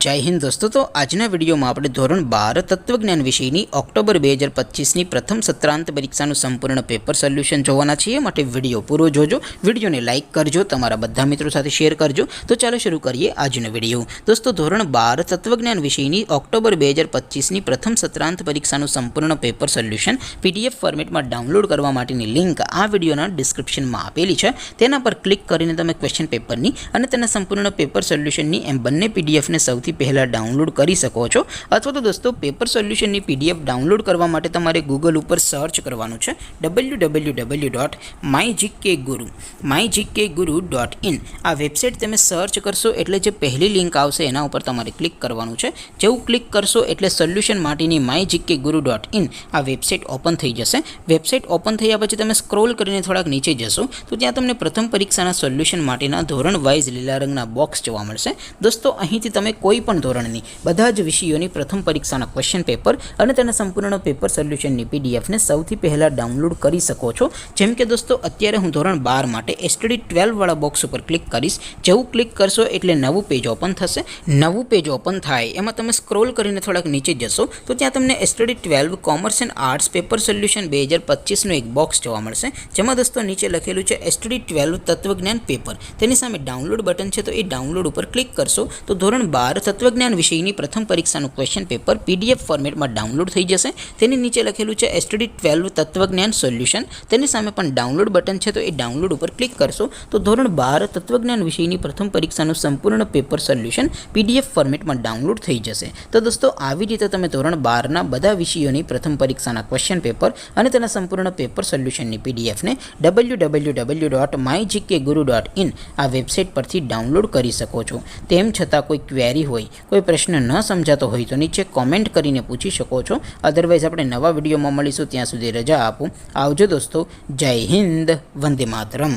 जय हिंद दोस्तों। तो आजना विडियो में આપણે ધોરણ 12 તત્વજ્ઞાન વિષયની ઓક્ટોબર 2025ની પ્રથમ સત્રાંત પરીક્ષાનું સંપૂર્ણ પેપર સોલ્યુશન જોવાના છીએ। માટે વિડિયો પૂરો જોજો, વિડિયોને લાઈક કરજો, તમારા બધા મિત્રો સાથે શેર કરજો। તો ચાલો શરૂ કરીએ આજનો વિડિયો। દોસ્તો ધોરણ 12 તત્વજ્ઞાન વિષયની ઓક્ટોબર 2025ની પ્રથમ સત્રાંત પરીક્ષાનું સંપૂર્ણ પેપર સોલ્યુશન PDF ફોર્મેટમાં ડાઉનલોડ કરવા માટેની લિંક આ વિડિયોના ડિસ્ક્રિપ્શનમાં આપેલી છે। તેના પર ક્લિક કરીને તમે ક્વેશ્ચન પેપરની અને તેના સંપૂર્ણ પેપર સોલ્યુશનની એમ બંને PDF ને સૌથી પહેલા ડાઉનલોડ કરી શકો છો। અથવા તો દોસ્તો પેપર સોલ્યુશનની PDF ડાઉનલોડ કરવા માટે તમારે ગૂગલ ઉપર સર્ચ કરવાનું છે www.mygkguru.in। આ વેબસાઇટ તમે સર્ચ કરશો એટલે જે પહેલી લિંક આવશે એના ઉપર તમારે ક્લિક કરવાનું છે। જેવું ક્લિક કરશો એટલે સોલ્યુશન માટેની mygkguru.in આ વેબસાઇટ ઓપન થઈ જશે। વેબસાઇટ ઓપન થયા પછી તમે સ્ક્રોલ કરીને થોડાક નીચે જશો તો ત્યાં તમને પ્રથમ પરીક્ષાના સોલ્યુશન માટેના ધોરણ વાઇઝ લીલા રંગના બોક્સ જોવા મળશે। દોસ્તો અહીંથી તમે કોઈ પણ ધોરણની બધા જ વિષયોની પ્રથમ પરીક્ષાના ક્વેશ્ચન પેપર અને તેના સંપૂર્ણ પેપર સોલ્યુશનની PDF ને સૌથી પહેલા ડાઉનલોડ કરી શકો છો। જેમ કે દોસ્તો અત્યારે હું ધોરણ 12 માટે STD 12 વાળા બોક્સ ઉપર ક્લિક કરીશ। જેવું ક્લિક કરશો એટલે નવું પેજ ઓપન થશે। નવું પેજ ઓપન થાય એમાં તમે સ્ક્રોલ કરીને થોડાક નીચે જશો તો ત્યાં તમને STD 12 commerce and arts paper solution 2025 નું એક બોક્સ જોવા મળશે। જેમાં દોસ્તો નીચે લખેલું છે STD 12 તત્વજ્ઞાન પેપર। તેની સામે ડાઉનલોડ બટન છે, તો એ ડાઉનલોડ ઉપર ક્લિક કરશો તો ધોરણ 12 તત્વજ્ઞાન વિષયની પ્રથમ પરીક્ષાનું ક્વેશ્ચન પેપર PDF ફોર્મેટમાં ડાઉનલોડ થઈ જશે। તેની નીચે લખેલું છે STD 12 તત્વજ્ઞાન સોલ્યુશન। તેની સામે પણ ડાઉનલોડ બટન છે, તો એ ડાઉનલોડ ઉપર ક્લિક કરશો તો ધોરણ 12 તત્વજ્ઞાન વિષયની પ્રથમ પરીક્ષાનું સંપૂર્ણ પેપર સોલ્યુશન PDF ફોર્મેટમાં ડાઉનલોડ થઈ જશે। તો દોસ્તો આવી રીતે તમે ધોરણ 12ના બધા વિષયોની પ્રથમ પરીક્ષાના ક્વેશ્ચન પેપર અને તેના સંપૂર્ણ પેપર સોલ્યુશનની PDF ને www.mygkguru.in આ વેબસાઇટ પરથી ડાઉનલોડ કરી શકો છો। તેમ છતાં કોઈ ક્વેરી હોય, કોઈ પ્રશ્ન ન સમજાતો હોય તો નીચે કોમેન્ટ કરીને પૂછી શકો છો। અધરવાઇઝ આપણે નવા વિડીયોમાં મળીશું, ત્યાં સુધી રજા આપો। આવજો દોસ્તો। જય હિન્દ, વંદે માતરમ।